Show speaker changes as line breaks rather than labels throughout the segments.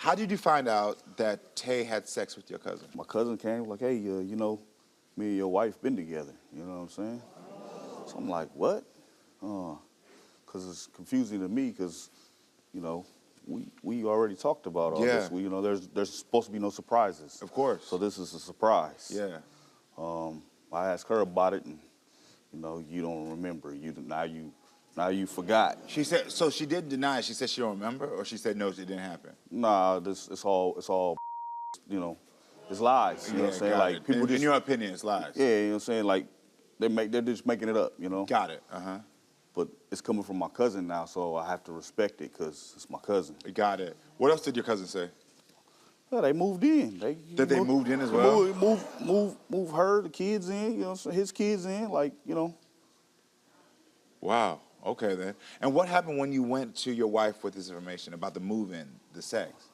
How did you find out that Taye had sex with your cousin?
My cousin came like, hey, you know, me and your wife been together. You know what I'm saying? So I'm like, what? Because it's confusing to me because, you know, we already talked about all this. You know, there's supposed to be no surprises.
Of course.
So this is a surprise.
Yeah.
I asked her about it, and you know, you don't remember. Now you forgot.
She said so. She did deny it. She said she don't remember, or she said no, it didn't happen.
Nah, it's all, you know, it's lies. You know what I'm saying? Like
people in your opinion, it's lies.
Yeah, you know what I'm saying? Like they're just making it up. You know.
Got it.
But it's coming from my cousin now, so I have to respect it because it's my cousin.
Got it. What else did your cousin say?
Well, they moved in.
They moved in as well?
Move her, the kids in, you know, so his kids in, like, you know.
Wow. Okay, then. And what happened when you went to your wife with this information about the move-in, the sex?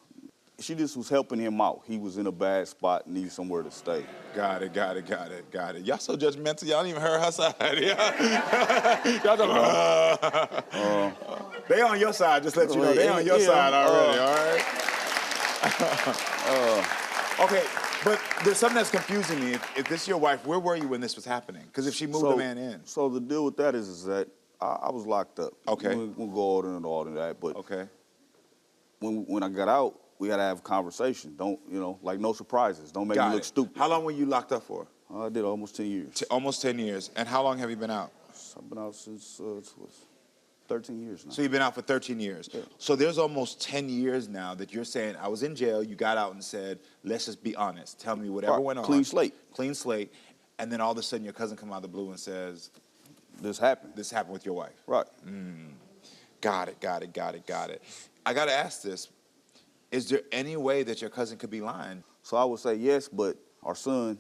She just was helping him out. He was in a bad spot and needed somewhere to stay.
Got it. Y'all so judgmental. Y'all don't even heard her side. Y'all don't. They on your side, just let you know. They on your side already, all right? Okay, but there's something that's confusing me. If this is your wife, where were you when this was happening? Because if she moved the man in.
So the deal with that is that I was locked up.
Okay.
We'll go into all of that, but
okay.
When I got out, we had to have a conversation. Don't, you know, like no surprises. Don't make me look stupid.
How long were you locked up for?
I did almost 10 years.
Almost 10 years. And how long have you been out?
I've been out since 13 years now.
So you've been out for 13 years.
Yeah.
So there's almost 10 years now that you're saying, I was in jail, you got out and said, let's just be honest. Tell me whatever went on.
Clean slate.
Clean slate. And then all of a sudden your cousin come out of the blue and says,
this happened.
This happened with your wife.
Right.
Got it. I got to ask this. Is there any way that your cousin could be lying?
So I would say yes, but our son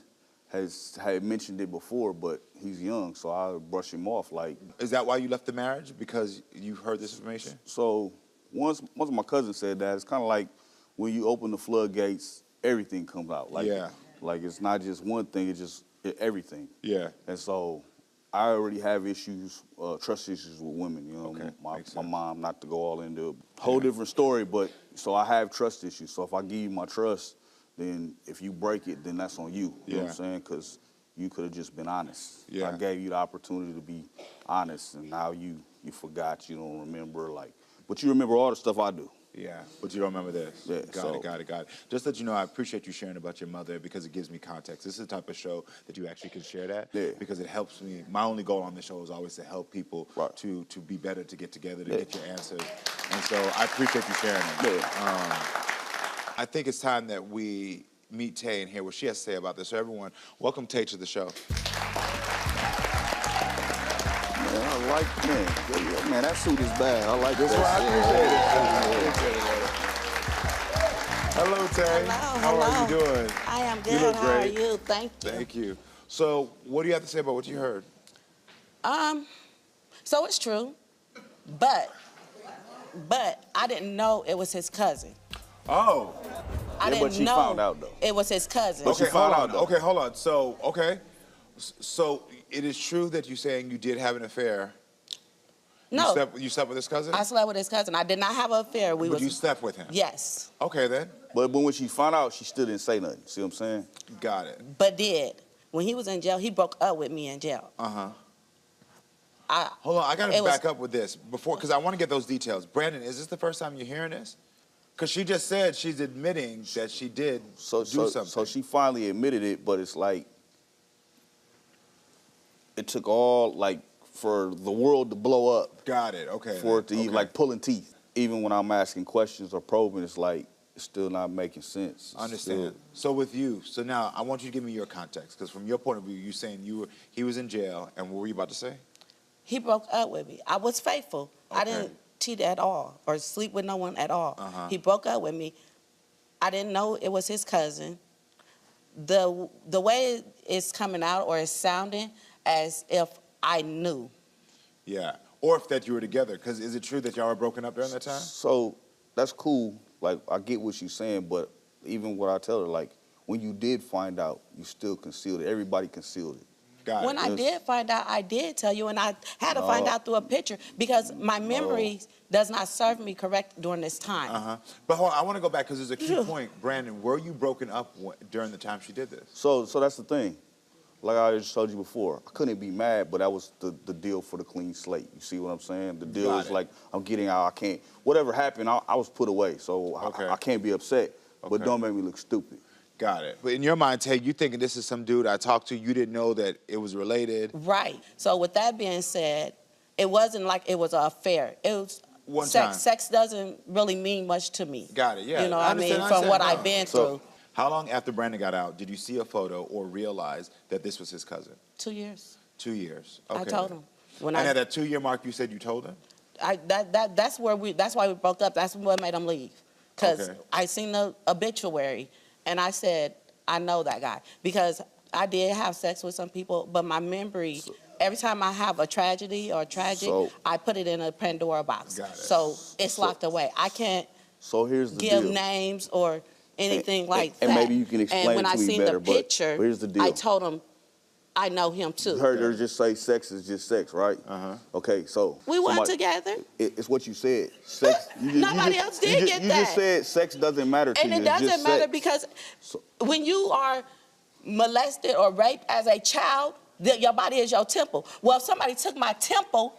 had mentioned it before, but he's young, so I brush him off. Like,
is that why you left the marriage? Because you heard this information?
So once my cousin said that, it's kind of like when you open the floodgates, everything comes out. Like, like it's not just one thing; it's just everything.
Yeah.
And so I already have issues, trust issues with women. You know, my mom. Not to go all into a whole different story, but so I have trust issues. So if I give you my trust, then if you break it, then that's on you. You know what I'm saying? Because you could have just been honest. I gave you the opportunity to be honest, and now you forgot. You don't remember, like, but you remember all the stuff I do.
Yeah, but you don't remember this.
Yeah,
got it. Just that you know, I appreciate you sharing about your mother because it gives me context. This is the type of show that you actually can share that because it helps me. My only goal on this show is always to help people to be better, to get together, to get your answers. And so I appreciate you sharing it. I think it's time that we meet Taye and hear what she has to say about this. So everyone, welcome Taye to the show.
Man, I like, man, that suit is bad. I like this.
I appreciate it. Hello, Taye.
Hello.
How are you doing?
I am good.
You look
How are you? Thank you.
Thank you. So, what do you have to say about what you heard?
So it's true, but I didn't know it was his cousin.
Oh.
I didn't
but she
know
found out, though.
It was his cousin.
But she found out, though.
Okay, hold on. So, So, it is true that you're saying you did have an affair?
No.
You slept with his cousin?
I slept with his cousin. I did not have an affair.
But you slept with him?
Yes.
Okay, then.
But when she found out, she still didn't say nothing. See what I'm saying?
Got it.
But when he was in jail, he broke up with me in jail.
Hold on, I got to back up with this because I want to get those details. Brandon, is this the first time you're hearing this? Because she just said she's admitting that she did do something.
So she finally admitted it, but it's like, it took all, like, for the world to blow up.
Got it, okay.
For it to even, like, pulling teeth. Even when I'm asking questions or probing, it's like, it's still not making sense.
I understand. So with you, so now I want you to give me your context, because from your point of view, you're saying he was in jail, and what were you about to say?
He broke up with me. I was faithful.
Okay.
I didn't cheat at all or sleep with no one at all. He broke up with me. I didn't know it was his cousin. The way it's coming out or it's sounding as if I knew.
Yeah, or if that you were together, because is it true that y'all were broken up during that time?
So that's cool. Like, I get what she's saying, but even what I tell her, like, when you did find out, you still concealed it. Everybody concealed it.
When I did find out, I did tell you, and I had to find out through a picture because my memory does not serve me correct during this time.
But hold on, I want to go back because there's a key point. Brandon, were you broken up during the time she did this?
So that's the thing. Like I just told you before, I couldn't be mad, but that was the deal for the clean slate. You see what I'm saying? The deal is like, I'm getting out, I can't, whatever happened, I was put away, so I can't be upset, but don't make me look stupid.
Got it. But in your mind, Taye, you thinking this is some dude I talked to, you didn't know that it was related?
Right. So with that being said, it wasn't like it was an affair. It was sex doesn't really mean much to me.
Got it, yeah.
You know what I mean? From what I've been through.
How long after Brandon got out did you see a photo or realize that this was his cousin?
2 years.
2 years. Okay.
I told him.
And at that 2-year mark, you said you told him?
That's why we broke up. That's what made him leave. Because I seen the obituary, and I said, I know that guy. Because I did have sex with some people, but my memory, every time I have a tragedy or tragic, I put it in a Pandora box.
Got it.
So it's locked away. I can't give names or anything like that.
And maybe you can explain it to me better.
And when I seen the picture,
here's the deal.
I told him, I know him too.
You heard her just say sex is just sex, right? Okay, so.
We weren't together.
It's what you said. Sex.
Nobody else did get that.
You just said sex doesn't matter to you.
And it doesn't matter because when you are molested or raped as a child, your body is your temple. Well, if somebody took my temple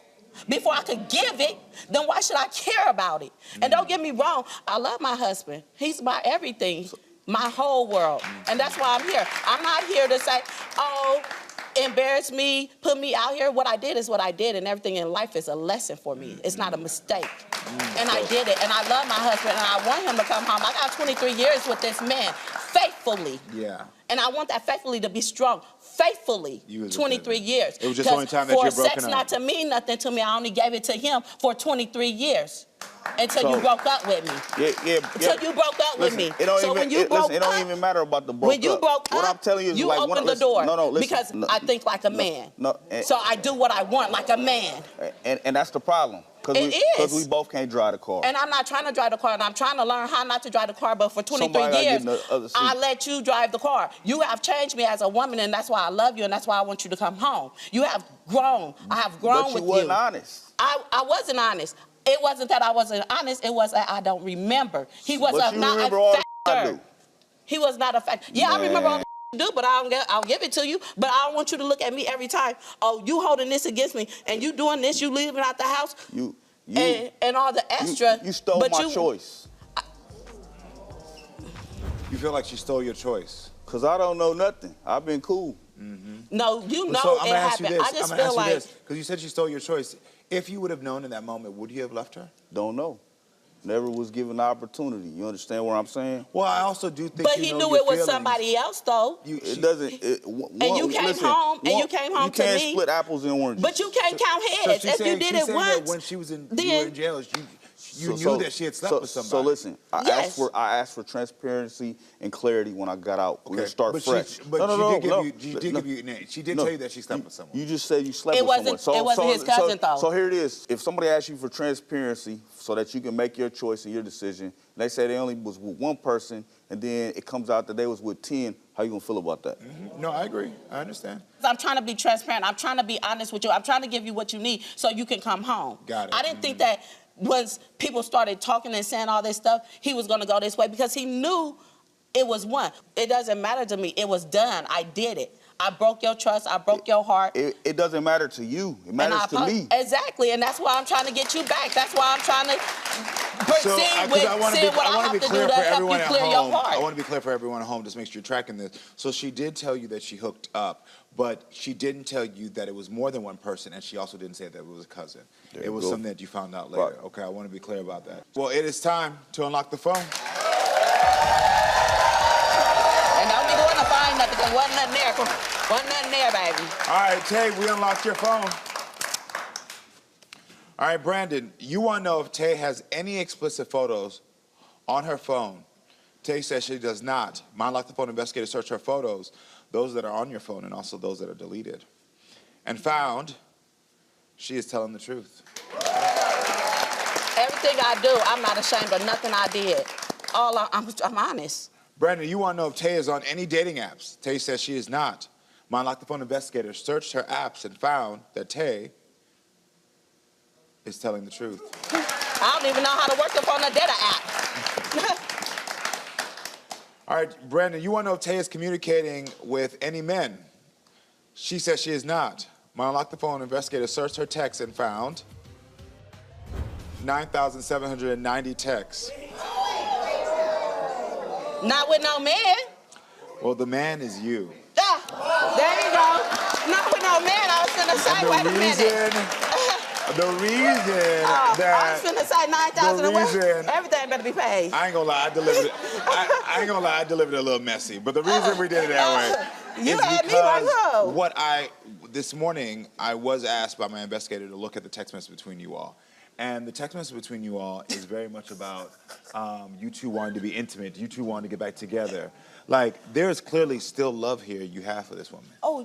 before I could give it, then why should I care about it? And don't get me wrong, I love my husband. He's my everything, my whole world. And that's why I'm here. I'm not here to say, oh, embarrass me, put me out here. What I did is what I did, and everything in life is a lesson for me. It's not a mistake. And I did it, and I love my husband, and I want him to come home. I got 23 years with this man, faithfully.
Yeah.
And I want that faithfully to be strong. Faithfully, 23 years.
It was just the only time that you're broken up.
For sex not to mean nothing to me, I only gave it to him for 23 years. Until you broke up with me. Until you broke up with me.
It don't even matter about the broke up.
When you broke up,
what I'm telling you is
you opened the door. Because I think like a man. So I do what I want like a man.
And that's the problem. Because we both can't drive the car.
And I'm not trying to drive the car, and I'm trying to learn how not to drive the car, but for 23 years, I let you drive the car. You have changed me as a woman, and that's why I love you, and that's why I want you to come home. You have grown. I have grown with you.
But you wasn't honest.
I wasn't honest. It wasn't that I wasn't honest. It was that I don't remember. He was not a factor. He was not a factor. Yeah, I remember all the you do, but I'll give it to you. But I don't want you to look at me every time. Oh, you holding this against me, and you doing this, you leaving out the house, and all the extra.
You stole my choice.
You feel like she stole your choice?
Because I don't know nothing. I've been cool.
No, you know it happened. I just feel like...
Because you said she stole your choice. If you would have known in that moment, would you have left her?
Don't know. Never was given the opportunity. You understand what I'm saying?
Well, I also do think.
But he knew it was somebody else, though.
It doesn't.
And you came home, and you came home to me.
You can't split apples and oranges.
But you can't count heads. If you did it once,
when she was in, you were in jail, you knew that she had slept with somebody.
So listen, I asked for transparency and clarity when I got out. We're gonna start fresh.
She did give you names. She did tell you that she slept with someone.
You just said you slept with someone.
It wasn't his cousin, though.
So here it is. If somebody asks you for transparency so that you can make your choice and your decision, and they say they only was with one person, and then it comes out that they was with 10, how you gonna feel about that?
No, I agree. I understand.
I'm trying to be transparent. I'm trying to be honest with you. I'm trying to give you what you need so you can come home.
Got it.
I didn't think that once people started talking and saying all this stuff, he was going to go this way because he knew it was one. It doesn't matter to me. It was done. I did it. I broke your trust. I broke your heart.
It doesn't matter to you. It matters to me.
Exactly, and that's why I'm trying to get you back. That's why I'm trying to proceed with seeing what I have to do to help you clear your heart.
I want to be clear for everyone at home, just make sure you're tracking this. So she did tell you that she hooked up, but she didn't tell you that it was more than one person, and she also didn't say that it was a cousin. It was something that you found out later. Right. Okay, I want to be clear about that. Well, it is time to unlock the phone.
And don't be going to find nothing, because wasn't nothing there. Wasn't nothing there, baby.
All right, Taye, we unlocked your phone. All right, Brandon, you want to know if Taye has any explicit photos on her phone. Taye says she does not. My Unlock the Phone investigator searched her photos, those that are on your phone and also those that are deleted, and found she is telling the truth.
Everything I do, I'm not ashamed of nothing I did. I'm honest.
Brandon, you want to know if Taye is on any dating apps. Taye says she is not. My Unlock the Phone investigator searched her apps and found that Taye is telling the truth.
I don't even know how to work the phone or data app.
All right, Brandon, you want to know if Taye is communicating with any men? She says she is not. My Unlock the Phone investigator searched her texts and found 9,790 texts.
Not with no man.
Well, the man is you.
Ah, there you go. Not with no man. I was finna say, wait a minute.
The reason
I
that...
was finna say 9,000
the reason...
Everything better be paid.
I ain't gonna lie, I delivered it. I ain't gonna lie, I delivered it a little messy. But the reason we did it that way
you
is
had me like,
because
whoa.
this morning, I was asked by my investigator to look at the text message between you all. And the text message between you all is very much about you two wanting to be intimate, you two wanting to get back together. Like, there is clearly still love here you have for this woman.
Oh,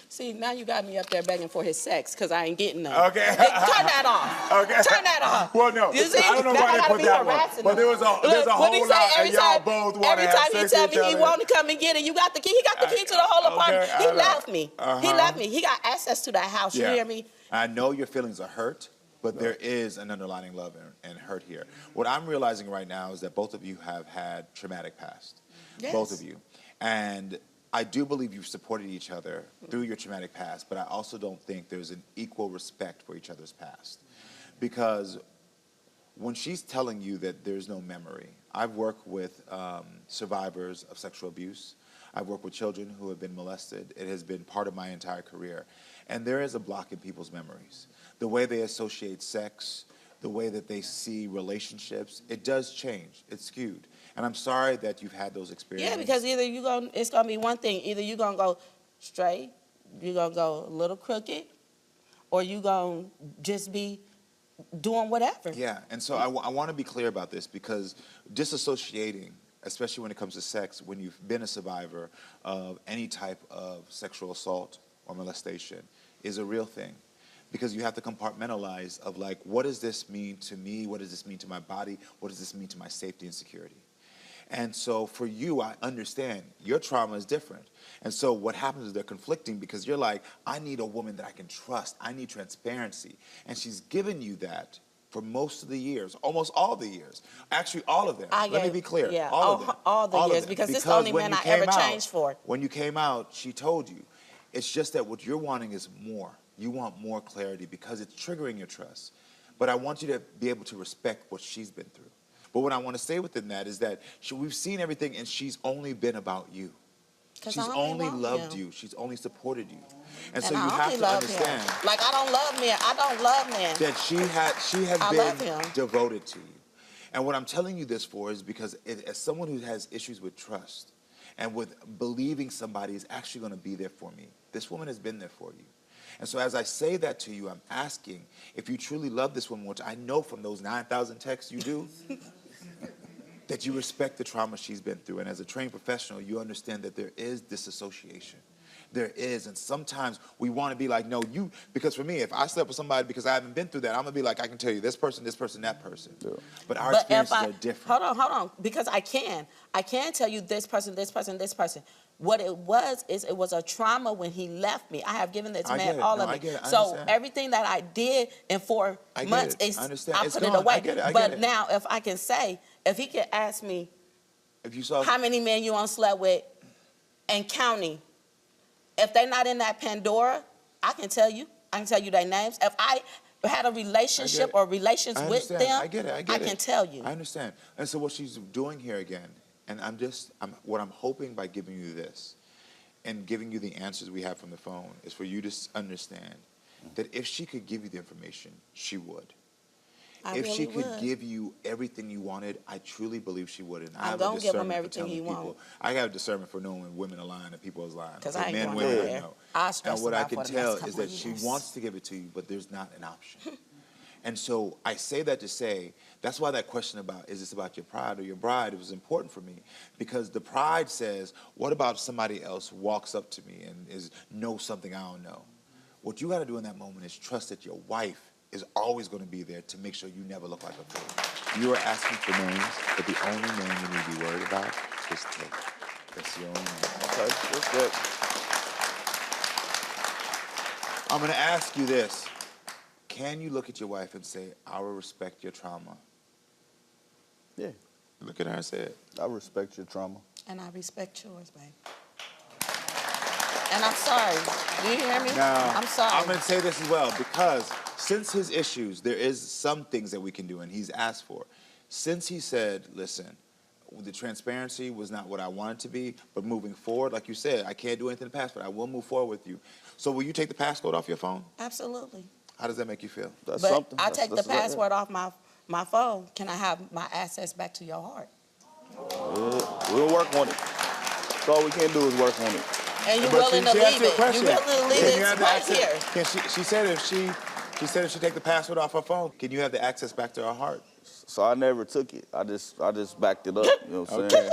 see, now you got me up there begging for his sex because I ain't getting none.
Okay.
Turn that off.
Okay.
Turn that off.
Well, no,
you see,
I don't know why they put that one. But there's a whole lot, and y'all both want to have sex with each other.
Every time he tell me he want to come and get it, you got the key. He got the key to the whole apartment. He left me. He left me. He got access to that house. You hear me?
I know your feelings are hurt, but there is an underlying love and hurt here. What I'm realizing right now is that both of you have had traumatic past.
Yes.
Both of you. And I do believe you've supported each other through your traumatic past, but I also don't think there's an equal respect for each other's past. Because when she's telling you that there's no memory, I've worked with survivors of sexual abuse. I've worked with children who have been molested. It has been part of my entire career. And there is a block in people's memories. The way they associate sex, the way that they see relationships, it does change. It's skewed. And I'm sorry that you've had those experiences.
Yeah, because either it's going to be one thing. Either you're going to go straight, you're going to go a little crooked, or you're going to just be doing whatever.
Yeah, and so I want to be clear about this because disassociating, especially when it comes to sex, when you've been a survivor of any type of sexual assault or molestation, is a real thing. Because you have to compartmentalize of like, what does this mean to me? What does this mean to my body? What does this mean to my safety and security? And so for you, I understand your trauma is different. And so what happens is they're conflicting because you're like, I need a woman that I can trust. I need transparency. And she's given you that for most of the years, almost all the years. Actually, all of them. Let me be clear.
Yeah,
all of them.
All the years, because this is the only man I ever changed for.
When you came out, she told you. It's just that what you're wanting is more. You want more clarity because it's triggering your trust. But I want you to be able to respect what she's been through. But what I want to say within that is that we've seen everything and she's only been about you. She's only loved you. She's only supported you. And so you have to understand.
Like, I don't love men. I don't love men.
That she has been devoted to you. And what I'm telling you this for is because as someone who has issues with trust and with believing somebody is actually going to be there for me, this woman has been there for you. And so as I say that to you, I'm asking if you truly love this woman, which I know from those 9,000 texts you do, that you respect the trauma she's been through. And as a trained professional, you understand that there is disassociation. There is. And sometimes we want to be like, no, because for me, if I slept with somebody because I haven't been through that, I'm going to be like, I can tell you this person, that person. Yeah. But our experiences are different.
Hold on. Because I can tell you this person. What it was is it was a trauma when he left me. I have given this man all of it. So everything that I did in 4 months, I put it away. But now if I can say, if he could ask me how many men you slept with and counting, if they're not in that Pandora, I can tell you their names. If I had a relationship or relations with them, I can tell you.
I understand. And so what she's doing here again, and what I'm hoping by giving you this and giving you the answers we have from the phone is for you to understand that if she could give you the information, she would. If she could give you everything you wanted, I truly believe she would. And
I'm going to give him everything he wants.
I got a discernment for knowing when women are lying and people are lying.
Because I ain't
men,
going
women,
there.
And what I can tell is that she wants to give it to you, but there's not an option. And so I say that to say, that's why that question about, is this about your pride or your bride, it was important for me. Because the pride says, what about if somebody else walks up to me and knows something I don't know? What you got to do in that moment is trust that your wife is always going to be there to make sure you never look like a fool. You are asking for names, but the only name you need to be worried about is Taye. That's the only name.
Okay, that's good.
I'm going to ask you this. Can you look at your wife and say, I will respect your trauma?
Yeah.
Look at her and say it.
I respect your trauma.
And I respect yours, babe. And I'm sorry. Do you hear me?
Now,
I'm sorry.
I'm going to say this as well, because since his issues, there is some things that we can do, and he's asked for. Since he said, listen, the transparency was not what I wanted to be, but moving forward, like you said, I can't do anything in the past, but I will move forward with you. So will you take the passcode off your phone?
Absolutely.
How does that make you feel?
That's
But
something.
I take the
that's
password off my phone. Can I have my access back to your heart?
We'll work on it. That's all we can do is work on it.
And you're
But
willing to
she
leave
asked you a
it.
question.
You're willing to leave
Can you
it
have the
right
access-
here.
Can she said if she take the password off her phone, can you have the access back to her heart?
So I never took it. I just backed it up. You know what I'm saying?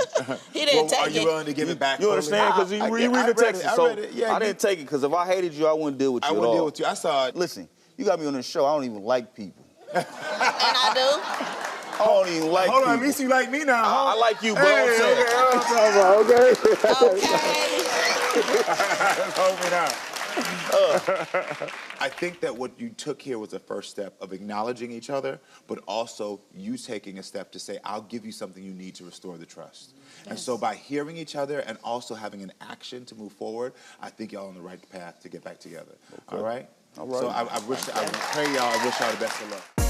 He didn't take
Are you
it.
willing to give it back?
You understand? Because you read the text.
I
So
read it. Yeah,
I didn't take it because if I hated you, I wouldn't deal with you
I
at
wouldn't
all.
deal with you. I saw it.
Listen, you got me on this show. I don't even like people.
And I do.
I don't even like
Hold
people.
on, at least you like me now.
I like you, bro.
Hey,
I'm saying.
Hold me now. I think that what you took here was the first step of acknowledging each other, but also you taking a step to say, I'll give you something you need to restore the trust. Yes. And so by hearing each other and also having an action to move forward, I think y'all on the right path to get back together. Okay. All right?
All right.
So I pray y'all, I wish y'all the best of luck.